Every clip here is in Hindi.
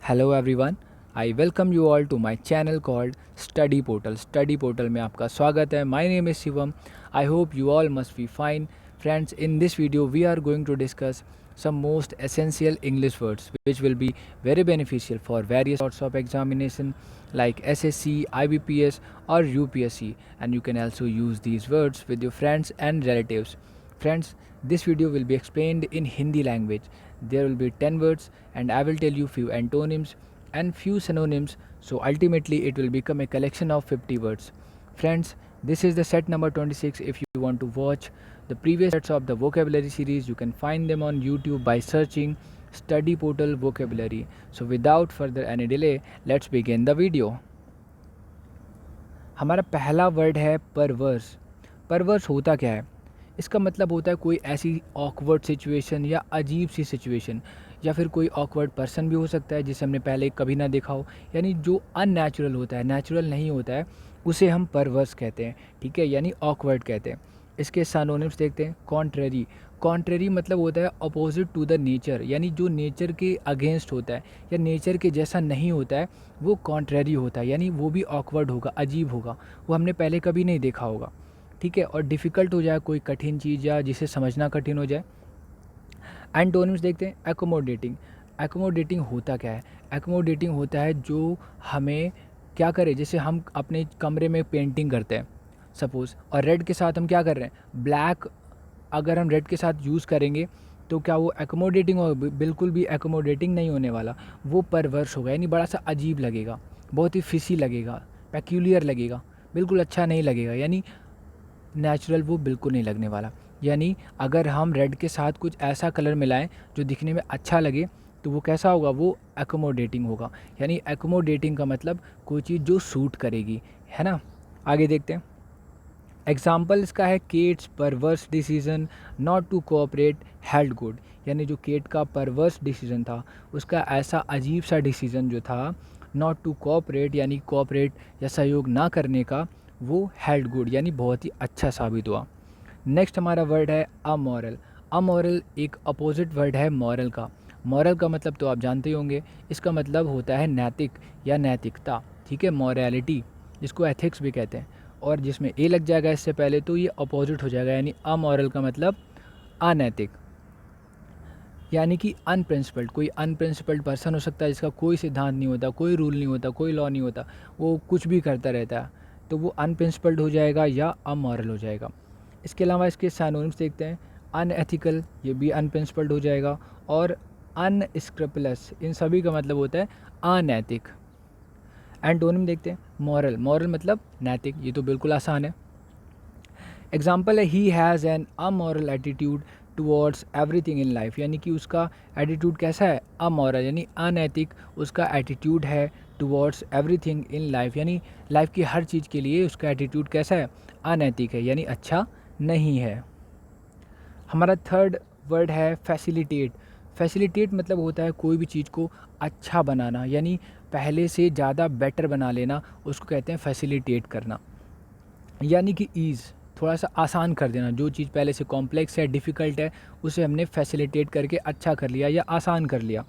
Hello everyone, I welcome you all to my channel called study portal. Study portal में आपका स्वागत है। My name is Shivam. I hope you all must be fine. Friends, in this video we are going to discuss some most essential English words which will be very beneficial for various sorts of examination like SSC, IBPS or UPSC, and you can also use these words with your friends and relatives. Friends, this video will be explained in Hindi language. There will be 10 words and I will tell you few antonyms and few synonyms, so ultimately it will become a collection of 50 words. Friends, this is the set number 26. If you want to watch the previous sets of the vocabulary series, you can find them on YouTube by searching Study Portal Vocabulary. So without further any delay, let's begin the video. हमारा पहला वर्ड है परवर्स। परवर्स होता क्या है? इसका मतलब होता है कोई ऐसी ऑकवर्ड सिचुएशन या अजीब सी सिचुएशन, या फिर कोई ऑकवर्ड पर्सन भी हो सकता है जिसे हमने पहले कभी ना देखा हो, यानी जो अननेचुरल होता है, नेचुरल नहीं होता है, उसे हम परवर्स कहते हैं। ठीक है, यानी ऑकवर्ड कहते हैं। इसके सिनोनिम्स देखते हैं। कॉन्ट्रेरी। कॉन्ट्रेरी मतलब होता है अपोजिट टू द नेचर, यानी जो नेचर के अगेंस्ट होता है या नेचर के जैसा नहीं होता है वो कॉन्ट्रेरी होता है, यानी वो भी ऑकवर्ड होगा, अजीब होगा, वो हमने पहले कभी नहीं देखा होगा। ठीक है, और डिफ़िकल्ट हो जाए कोई कठिन चीज़ या जिसे समझना कठिन हो जाए। एंटोनिम्स देखते हैं। एकोमोडेटिंग। एकोमोडेटिंग होता क्या है? एकोमोडेटिंग होता है जो हमें क्या करे, जैसे हम अपने कमरे में पेंटिंग करते हैं सपोज़, और रेड के साथ हम क्या कर रहे हैं, ब्लैक अगर हम रेड के साथ यूज़ करेंगे तो क्या वो एकोमोडेटिंग होगा? बिल्कुल भी एकोमोडेटिंग नहीं होने वाला, वो परवर्स होगा, यानी बड़ा सा अजीब लगेगा, बहुत ही फिसी लगेगा, पेक्यूलियर लगेगा, बिल्कुल अच्छा नहीं लगेगा, यानी नेचुरल वो बिल्कुल नहीं लगने वाला। यानी अगर हम रेड के साथ कुछ ऐसा कलर मिलाएं जो दिखने में अच्छा लगे तो वो कैसा होगा, वो एकोमोडेटिंग होगा। यानी एकोमोडेटिंग का मतलब कोई चीज़ जो सूट करेगी, है ना। आगे देखते हैं। एग्जाम्पल इसका है Kate's perverse decision not to cooperate held good. यानी जो केट का परवर्स डिसीजन था, उसका ऐसा अजीब सा डिसीजन जो था, नॉट टू कोऑपरेट यानी कोऑपरेट या सहयोग ना करने का, वो हेल्ड गुड यानी बहुत ही अच्छा साबित हुआ। नेक्स्ट हमारा वर्ड है अमॉरल। अमॉरल एक अपोजिट वर्ड है मॉरल का। मॉरल का मतलब तो आप जानते ही होंगे, इसका मतलब होता है नैतिक या नैतिकता। ठीक है, मॉरलिटी, जिसको एथिक्स भी कहते हैं, और जिसमें ए लग जाएगा इससे पहले तो ये अपोजिट हो जाएगा, यानी अमॉरल का मतलब अनैतिक, यानी कि अनप्रिंसिपल्ड। कोई अनप्रिंसिपल्ड पर्सन हो सकता है जिसका कोई सिद्धांत नहीं होता, कोई रूल नहीं होता, कोई लॉ नहीं होता, वो कुछ भी करता रहता है, तो वो अनप्रिंसिपल्ड हो जाएगा या अमॉरल हो जाएगा। इसके अलावा इसके सिनोनिम्स देखते हैं। अनएथिकल, ये भी अनप्रिंसिपल्ड हो जाएगा, और अनस्क्रैपुलस, इन सभी का मतलब होता है अनैतिक। एंटोनिम देखते हैं। मॉरल। मॉरल मतलब नैतिक, ये तो बिल्कुल आसान है। एग्जाम्पल है he has an amoral attitude towards everything in life. यानी कि उसका एटीट्यूड कैसा है, अमॉरल यानी अनैतिक उसका एटीट्यूड है टुवर्ड्स एवरीथिंग इन लाइफ, यानी लाइफ की हर चीज़ के लिए उसका एटीट्यूड कैसा है, अनैतिक है, यानी अच्छा नहीं है। हमारा थर्ड वर्ड है फैसिलिटेट। फैसिलिटेट मतलब होता है कोई भी चीज़ को अच्छा बनाना, यानी पहले से ज़्यादा बेटर बना लेना, उसको कहते हैं फैसिलिटेट करना। यानी कि ईज़, थोड़ा सा आसान कर देना, जो चीज़ पहले से कॉम्प्लेक्स है, डिफ़िकल्ट है, उसे हमने फैसिलिटेट करके अच्छा कर लिया या आसान कर लिया।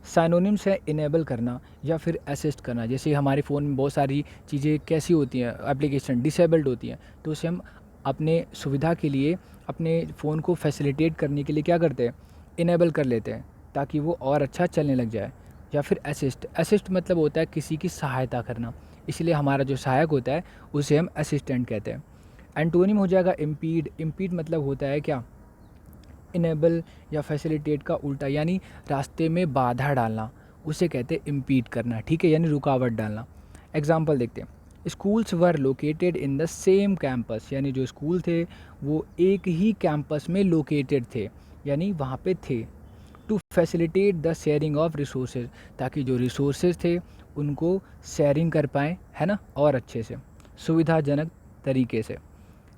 साइनोनिम्स है इनेबल करना या फिर असिस्ट करना। जैसे हमारे फ़ोन में बहुत सारी चीज़ें कैसी होती हैं, एप्लीकेशन डिसेबल्ड होती हैं, तो उसे हम अपने सुविधा के लिए अपने फ़ोन को फैसिलिटेट करने के लिए क्या करते हैं, इनेबल कर लेते हैं, ताकि वो और अच्छा चलने लग जाए। या फिर असिस्ट। असिस्ट मतलब होता है किसी की सहायता करना, इसलिए हमारा जो सहायक होता है उसे हम असिस्टेंट कहते हैं। एंटोनिम हो जाएगा इम्पीड। इम्पीड मतलब होता है क्या, इनेबल या फैसिलिटेट का उल्टा, यानी रास्ते में बाधा डालना, उसे कहते हैं इम्पीड करना। ठीक है, यानी रुकावट डालना। एग्जाम्पल देखते हैं। Schools were located in the same campus. यानी जो स्कूल थे वो एक ही कैंपस में लोकेटेड थे, यानी वहाँ पे थे। To facilitate the sharing of resources, ताकि जो रिसोर्सेज थे उनको शेयरिंग कर पाएँ, है ना, और अच्छे से सुविधाजनक तरीके से।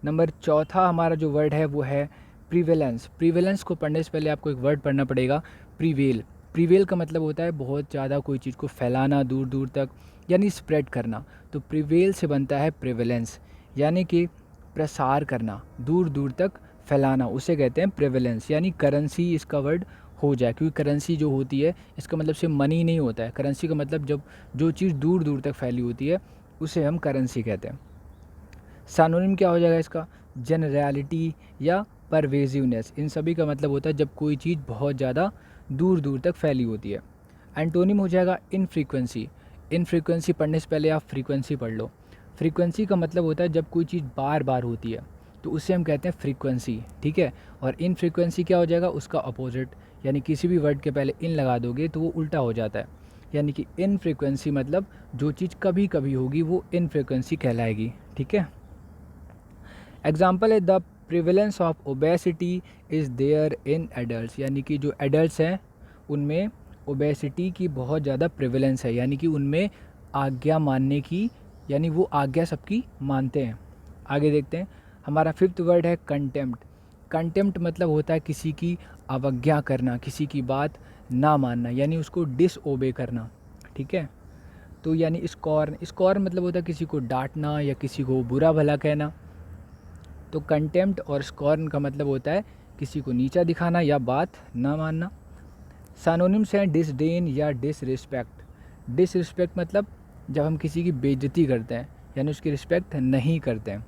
नंबर चौथा हमारा जो वर्ड है वो है प्रीवेलेंस। प्रीवेलेंस को पढ़ने से पहले आपको एक वर्ड पढ़ना पड़ेगा, प्रीवेल। प्रीवेल का मतलब होता है बहुत ज़्यादा कोई चीज़ को फैलाना दूर दूर तक, यानी स्प्रेड करना। तो प्रीवेल से बनता है प्रीवेलेंस, यानी कि प्रसार करना, दूर दूर तक फैलाना, उसे कहते हैं प्रीवेलेंस, यानी करेंसी इसका वर्ड हो जाए, क्योंकि करेंसी जो होती है इसका मतलब सिर्फ मनी नहीं होता है। करेंसी का मतलब जब जो चीज़ दूर दूर तक फैली होती है उसे हम करेंसी कहते हैं। सानोनिम क्या हो जाएगा इसका? जनरैलिटी या परवेजिवनेस। इन सभी का मतलब होता है जब कोई चीज़ बहुत ज़्यादा दूर दूर तक फैली होती है। एंटोनिम हो जाएगा इनफ्रीक्वेंसी। इनफ्रीक्वेंसी पढ़ने से पहले आप फ्रीक्वेंसी पढ़ लो। फ्रीक्वेंसी का मतलब होता है जब कोई चीज़ बार बार होती है तो उसे हम कहते हैं फ्रीक्वेंसी, ठीक है। और इनफ्रीक्वेंसी क्या हो जाएगा? उसका अपोजिट, यानी किसी भी वर्ड के पहले इन लगा दोगे तो वो उल्टा हो जाता है। यानी कि इनफ्रीक्वेंसी मतलब जो चीज़ कभी कभी होगी वो इनफ्रीक्वेंसी कहलाएगी, ठीक है। एग्जाम्पल है the prevalence of obesity is there in adult, यानी कि जो एडल्ट हैं उनमें ओबेसिटी की बहुत ज़्यादा प्रिवेलेंस है, यानी कि उनमें आज्ञा मानने की, यानी वो आज्ञा सबकी मानते हैं। आगे देखते हैं, हमारा फिफ्थ वर्ड है कंटेम्प्ट। कंटेम्प्ट मतलब होता है किसी की अवज्ञा करना, किसी की बात ना मानना, यानी उसको डिसओबे करना, ठीक है। तो यानी स्कॉर्न, स्कॉर्न मतलब होता है किसी को डांटना या किसी को बुरा भला कहना। तो कंटेम्प्ट और स्कॉर्न का मतलब होता है किसी को नीचा दिखाना या बात ना मानना। सानोनिम्स हैं डिसडेन या डिसरिस्पेक्ट। डिसरिस्पेक्ट मतलब जब हम किसी की बेइज्जती करते हैं, यानी उसकी रिस्पेक्ट नहीं करते हैं।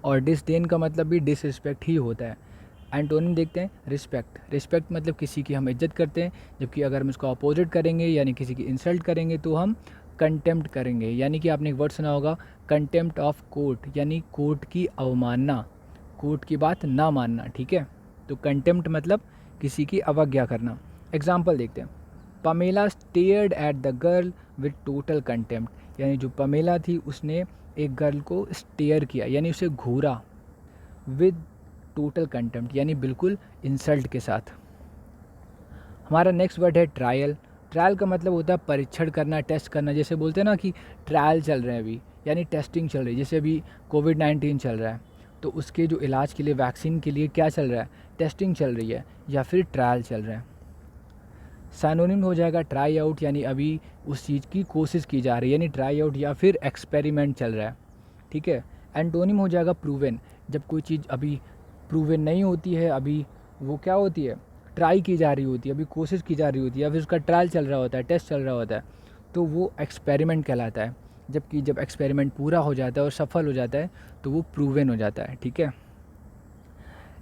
और डिसडेन का मतलब भी डिसरिस्पेक्ट ही होता है। एंटोनिम देखते हैं रिस्पेक्ट। रिस्पेक्ट मतलब किसी की हम इज्जत करते हैं, जबकि अगर हम इसको अपोजिट करेंगे यानी किसी की इंसल्ट करेंगे तो हम कंटेम्प्ट करेंगे। यानी कि आपने एक वर्ड सुना होगा कंटेम्प्ट ऑफ कोर्ट, यानी कोर्ट की अवमानना, कोर्ट की बात ना मानना, ठीक है। तो कंटेम्प्ट मतलब किसी की अवज्ञा करना। एग्जाम्पल देखते हैं, Pamela stared at the girl with total contempt, यानी जो पमेला थी उसने एक गर्ल को स्टेयर किया, यानी उसे घूरा, विद टोटल कंटेम्प्ट यानी बिल्कुल इंसल्ट के साथ। हमारा नेक्स्ट वर्ड है ट्रायल। ट्रायल का मतलब होता है परीक्षण करना, टेस्ट करना। जैसे बोलते हैं ना कि ट्रायल चल रहे हैं अभी, यानी टेस्टिंग चल रही है। जैसे अभी कोविड-19 चल रहा है तो उसके जो इलाज के लिए, वैक्सीन के लिए क्या चल रहा है? टेस्टिंग चल रही है या फिर ट्रायल चल रहा है। साइनोनिम हो जाएगा ट्राई आउट, यानी अभी उस चीज़ की कोशिश की जा रही है, यानी ट्राई आउट या फिर एक्सपेरिमेंट चल रहा है, ठीक है। एंटोनिम हो जाएगा प्रूवन। जब कोई चीज़ अभी प्रूवन नहीं होती है, अभी वो क्या होती है? ट्राई की जा रही होती है, अभी कोशिश की जा रही होती है, या फिर उसका ट्रायल चल रहा होता है, टेस्ट चल रहा होता है, तो वो एक्सपेरिमेंट कहलाता है। जबकि जब एक्सपेरिमेंट पूरा हो जाता है और सफल हो जाता है तो वो प्रूवन हो जाता है, ठीक है।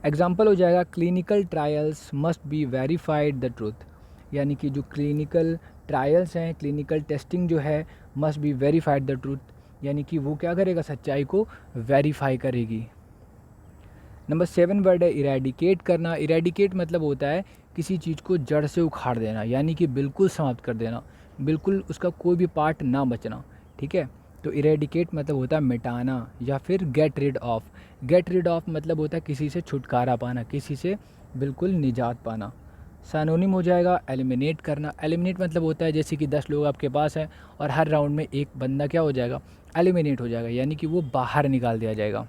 एग्जाम्पल हो जाएगा clinical trials must be verified the truth, यानी कि जो क्लिनिकल ट्रायल्स हैं, क्लिनिकल टेस्टिंग जो है, must be verified the truth, यानी कि वो क्या करेगा? सच्चाई को वेरीफाई करेगी। नंबर 7 वर्ड है इरेडिकेट करना। इरेडिकेट मतलब होता है किसी चीज़ को जड़ से उखाड़ देना, यानी कि बिल्कुल समाप्त कर देना, बिल्कुल उसका कोई भी पार्ट ना बचना, ठीक है। तो इरेडिकेट मतलब होता है मिटाना या फिर get rid of. Get rid of मतलब होता है किसी से छुटकारा पाना, किसी से बिल्कुल निजात पाना। सानोनिम हो जाएगा एलिमिनेट करना। एलिमिनेट मतलब होता है जैसे कि 10 लोग आपके पास हैं और हर राउंड में एक बंदा क्या हो जाएगा? एलिमिनेट हो जाएगा, यानी कि वो बाहर निकाल दिया जाएगा।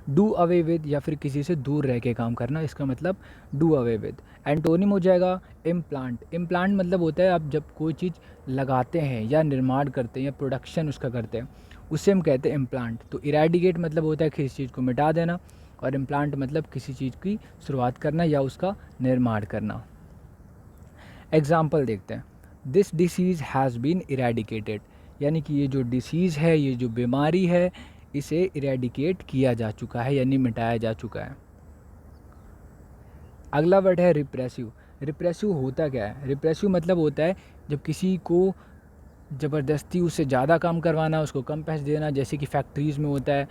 डू अवे विद या फिर किसी से दूर रह के काम करना, इसका मतलब डू अवे विद। एंटोनिम हो जाएगा इम्प्लांट। इम्प्लांट मतलब होता है आप जब कोई चीज़ लगाते हैं या निर्माण करते हैं या प्रोडक्शन उसका करते हैं, उससे हम कहते हैं इम्प्लांट। तो इरेडिकेट मतलब होता है किसी चीज़ को मिटा देना, और इम्प्लांट मतलब किसी चीज़ की शुरुआत करना या उसका निर्माण करना। एग्जाम्पल देखते हैं, this disease has been eradicated, यानी कि ये जो डिसीज़ है, ये जो बीमारी है, इसे इरेडिकेट किया जा चुका है, यानी मिटाया जा चुका है। अगला वर्ड है रिप्रेसिव। रिप्रेसिव होता क्या है? रिप्रेसिव मतलब होता है जब किसी को ज़बरदस्ती उससे ज़्यादा काम करवाना, उसको कम पैसे देना। जैसे कि फैक्ट्रीज़ में होता है,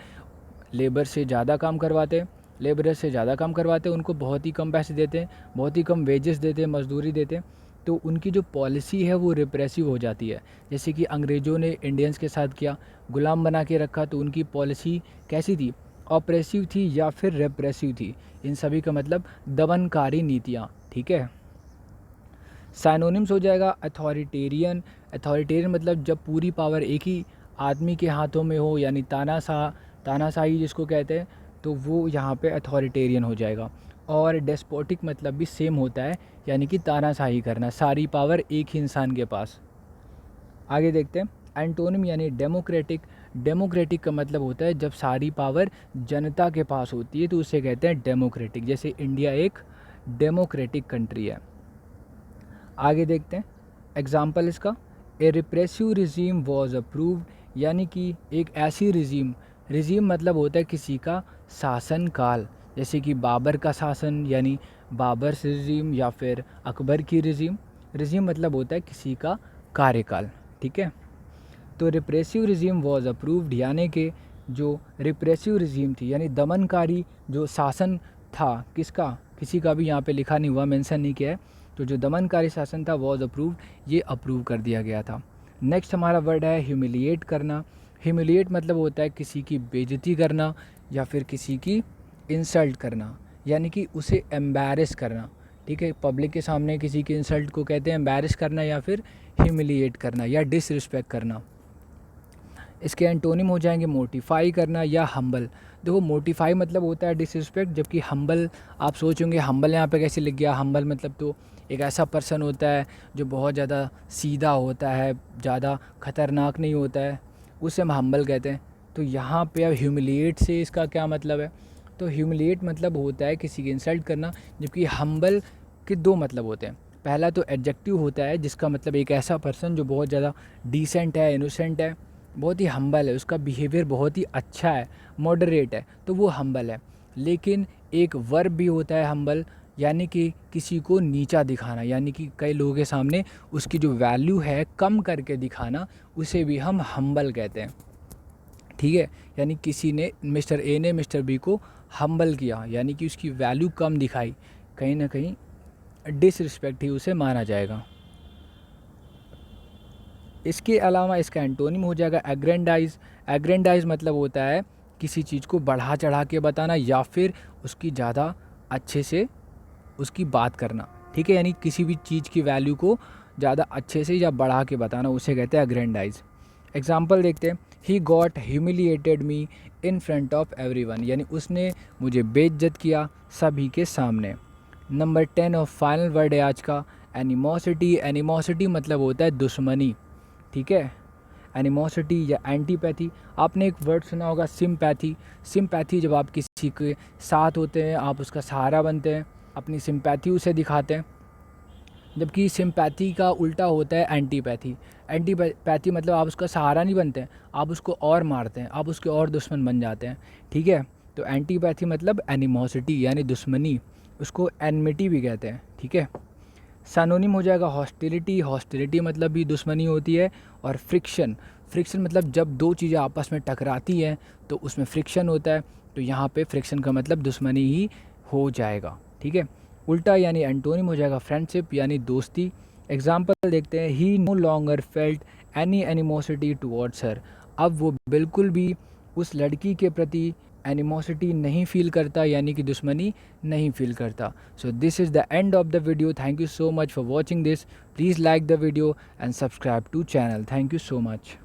लेबर से ज़्यादा काम करवाते, लेबर से ज़्यादा काम करवाते, उनको बहुत ही कम पैसे देते हैं, बहुत ही कम वेजेस देते हैं, मजदूरी देते हैं। तो उनकी जो पॉलिसी है वो रिप्रेसिव हो जाती है। जैसे कि अंग्रेज़ों ने इंडियंस के साथ किया, गुलाम बना के रखा, तो उनकी पॉलिसी कैसी थी? ऑपरेसिव थी या फिर रिप्रेसिव थी। इन सभी का मतलब दमनकारी नीतियाँ, ठीक है। साइनोनिम्स हो जाएगा अथॉरिटेरियन। अथॉरिटेरियन मतलब जब पूरी पावर एक ही आदमी के हाथों में हो, यानी तानाशाही जिसको कहते हैं, तो वो यहाँ पे अथॉरिटेरियन हो जाएगा। और डेस्पोटिक मतलब भी सेम होता है, यानी कि तानाशाही करना, सारी पावर एक ही इंसान के पास। आगे देखते हैं एंटोनिम यानी डेमोक्रेटिक। डेमोक्रेटिक का मतलब होता है जब सारी पावर जनता के पास होती है तो उसे कहते हैं डेमोक्रेटिक। जैसे इंडिया एक डेमोक्रेटिक कंट्री है। आगे देखते हैं एग्जाम्पल इसका, ए रिप्रेसिव रिजीम वॉज अप्रूव्ड, यानी कि एक ऐसी रिजीम मतलब होता है किसी का शासन काल, जैसे कि बाबर का शासन यानी बाबर रिजीम या फिर अकबर की रिजीम मतलब होता है किसी का कार्यकाल। ठीक है, तो रिप्रेसिव रिजीम वॉज अप्रूव्ड यानी कि जो रिप्रेसिव रिजीम थी यानी दमनकारी जो शासन था किसका, किसी का भी यहाँ पे लिखा नहीं हुआ, मेंशन नहीं किया है, तो जो दमनकारी शासन था वॉज अप्रूव्ड, ये अप्रूव कर दिया गया था। नेक्स्ट हमारा वर्ड है ह्यूमिलिएट करना। ह्यूमिलिएट मतलब होता है किसी की बेइज्जती करना या फिर किसी की इंसल्ट करना, यानी कि उसे एम्बैरेस करना। ठीक है, पब्लिक के सामने किसी की इंसल्ट को कहते हैं एम्बैरेस करना या फिर ह्यूमिलिएट करना या डिसरिस्पेक्ट करना। इसके एंटोनिम हो जाएंगे मोटिफाई करना या हम्बल। देखो मोटिफाई मतलब होता है डिसरिस्पेक्ट, जबकि हम्बल आप सोचोगे हम्बल यहाँ पे कैसे लिख गया, हम्बल मतलब तो एक ऐसा पर्सन होता है जो बहुत ज़्यादा सीधा होता है, ज़्यादा खतरनाक नहीं होता है, उसे हम हम्बल कहते हैं। तो यहाँ पे अब ह्यूमिलिएट से इसका क्या मतलब है, तो ह्यूमिलिएट मतलब होता है किसी की इंसल्ट करना, जबकि हम्बल के दो मतलब होते हैं। पहला तो एडजेक्टिव होता है जिसका मतलब एक ऐसा पर्सन जो बहुत ज़्यादा डिसेंट है, इनोसेंट है, बहुत ही हम्बल है, उसका बिहेवियर बहुत ही अच्छा है, मॉडरेट है, तो वो हम्बल है। लेकिन एक वर्ब भी होता है हम्बल, यानी कि किसी को नीचा दिखाना, यानी कि कई लोगों के सामने उसकी जो वैल्यू है कम करके दिखाना, उसे भी हम हम्बल कहते हैं। ठीक है, यानी किसी ने मिस्टर ए ने मिस्टर बी को हम्बल किया, यानी कि उसकी वैल्यू कम दिखाई, कहीं ना कहीं डिसरिस्पेक्ट ही उसे माना जाएगा। इसके अलावा इसका एंटोनिम हो जाएगा एग्रेंडाइज। एग्रेंडाइज मतलब होता है किसी चीज़ को बढ़ा चढ़ा के बताना या फिर उसकी ज़्यादा अच्छे से उसकी बात करना। ठीक है, यानी किसी भी चीज़ की वैल्यू को ज़्यादा अच्छे से या बढ़ा के बताना, उसे कहते हैं एग्रेंडाइज। एग्जाम्पल देखते हैं, he got humiliated me in front of everyone, यानी उसने मुझे बेइज्जत किया सभी के सामने। नंबर 10 और फाइनल वर्ड है आज का एनिमोसिटी। एनिमोसिटी मतलब होता है दुश्मनी। ठीक है, एनिमोसिटी या एंटीपैथी। आपने एक वर्ड सुना होगा सिम्पैथी। सिम्पैथी जब आप किसी के साथ होते हैं, आप उसका सहारा बनते हैं, अपनी सिम्पैथी उसे दिखाते हैं, जबकि सिम्पैथी का उल्टा होता है एंटीपैथी। एंटीपैथी मतलब आप उसका सहारा नहीं बनते हैं, आप उसको और मारते हैं, आप उसके और दुश्मन बन जाते हैं। ठीक है, तो एंटीपैथी मतलब एनिमोसिटी यानी दुश्मनी, उसको एनमिटी भी कहते हैं। ठीक है, सैनोनिम हो जाएगा हॉस्टिलिटी। हॉस्टिलिटी मतलब भी दुश्मनी होती है। और फ्रिक्शन, फ्रिक्शन मतलब जब दो चीज़ें आपस में टकराती हैं तो उसमें फ्रिक्शन होता है, तो यहाँ पे फ्रिक्शन का मतलब दुश्मनी ही हो जाएगा। ठीक है, उल्टा यानी एंटोनिम हो जाएगा फ्रेंडशिप यानी दोस्ती। एग्जाम्पल देखते हैं, he no longer felt any animosity towards her. अब वो बिल्कुल भी उस लड़की के प्रति एनिमोसिटी नहीं फील करता, यानी कि दुश्मनी नहीं फील करता। So this is the end of the video. Thank you so much for watching this. Please like the video and subscribe to channel. Thank you so much.